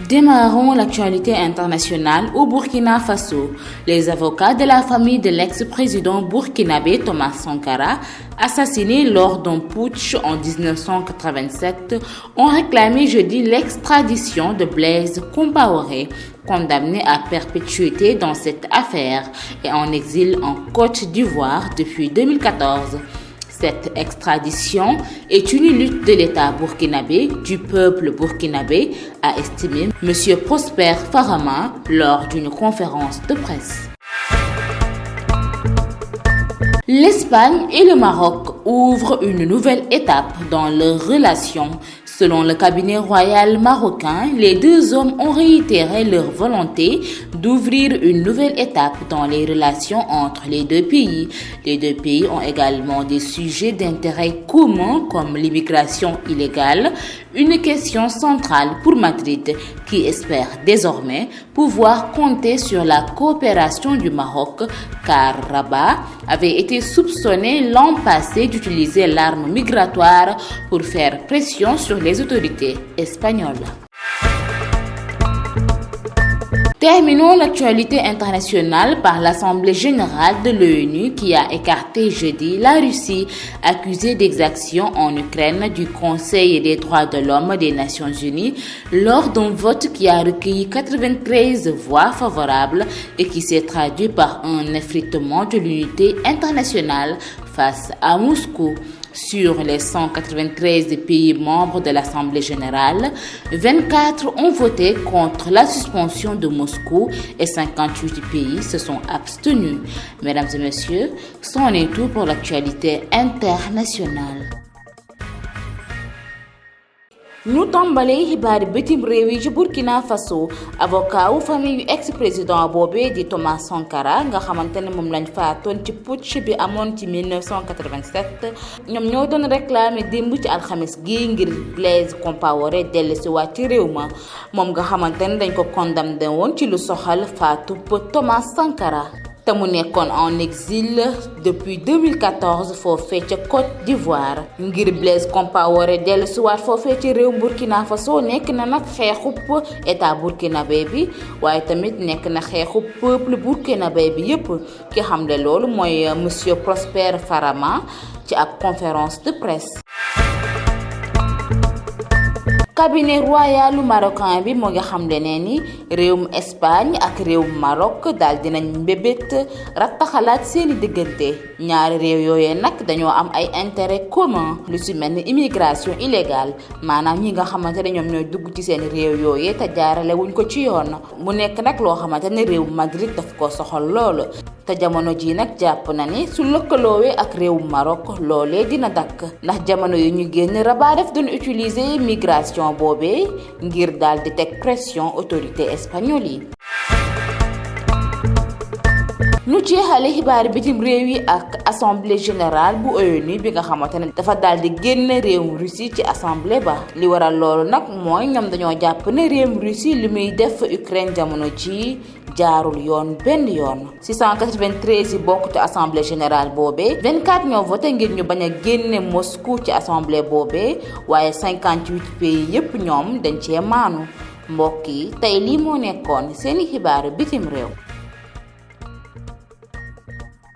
Démarrons l'actualité internationale au Burkina Faso. Les avocats de la famille de l'ex-président burkinabé Thomas Sankara, assassiné lors d'un putsch en 1987, ont réclamé jeudi l'extradition de Blaise Compaoré, condamné à perpétuité dans cette affaire et en exil en Côte d'Ivoire depuis 2014. Cette extradition est une lutte de l'État burkinabé, du peuple burkinabé, a estimé M. Prosper Farama lors d'une conférence de presse. L'Espagne et le Maroc ouvrent une nouvelle étape dans leurs relations. Selon le cabinet royal marocain, les deux hommes ont réitéré leur volonté d'ouvrir une nouvelle étape dans les relations entre les deux pays. Les deux pays ont également des sujets d'intérêt commun comme l'immigration illégale, une question centrale pour Madrid qui espère désormais pouvoir compter sur la coopération du Maroc car Rabat avait été soupçonné l'an passé d'utiliser l'arme migratoire pour faire pression sur les autorités espagnoles. Terminons l'actualité internationale par l'Assemblée générale de l'ONU qui a écarté jeudi la Russie, accusée d'exactions en Ukraine du Conseil des droits de l'homme des Nations Unies lors d'un vote qui a recueilli 93 voix favorables et qui s'est traduit par un effritement de l'unité internationale face à Moscou. Sur les 193 pays membres de l'Assemblée générale, 24 ont voté contre la suspension de Moscou et 58 pays se sont abstenus. Mesdames et messieurs, c'en est tout pour l'actualité internationale. Ñu tàmbalee xibaari bitim réew yi ci Burkina Faso avocat wu famille yu ex-président boobee di Thomas Sankara nga xamante ne moom lañ faatoon ci putsch bi amoon ci 1987 ñoom ñoo doon réclamer démb ci alxames gi ngir Blaise Compaoré dellusiwaat ci réew ma moom nga xamante ne dañ ko condamné woon ci lu soxal faatu Thomas Sankara te mu nekkoon en exil depuis 2014 foofee ca Côte d'Ivoire ngir Blaise Compaoré dellusiwaat foofee ci réew Burkina Faso nekk na nag xeexub état burkinabé bi waaye tamit nekk na xeexub peuple burkinabé bi yépp ki xamle loolu mooy monsieur Prosper Farama ci ab conférence de presse. Cabinet royal marocain bi moo ngi xamle ne ni réewum Espagne ak réewum Maroc daal dinañ mbébét rattaxalaat seeni diggante ñaari réew yooyee nag dañoo am ay intérêt commun lu ci mel ni immigration illégale maanaam ñi nga xamante ne ñoom ñooy dugg ci seen réew yooyee te jaarale wuñ ko ci yoon mu nekk nag loo xamante ne réew Madrid daf ko soxal loolu te jamono ji nag jàpp na ni su lëkkaloowee ak réewum Maroc loolee dina dakk ndax jamono yu ñu génn Rabat daf doon utiliser migration boobee ngir daal di teg pression autorité espagnole yi. ñu jeexale xibaari bitim réew yi ak assemblée générale bu ONU bi nga xamante ne dafa daal di génne réewum Russie ci assemblée ba li waral loolu nag mooy ñoom dañoo jàpp ne réewum Russie li muy def Ukraine jamono ji jaarul yoon benn yoon 693 yi bokk ci assemblée générale boobee 24 ñoo voté ngir ñu bañ a génne Moscou ci assemblée boobee waaye 58 pays yépp ñoom dañ cee maanu mbokk yi tey lii moo nekkoon seeni xibaaru bitim réew.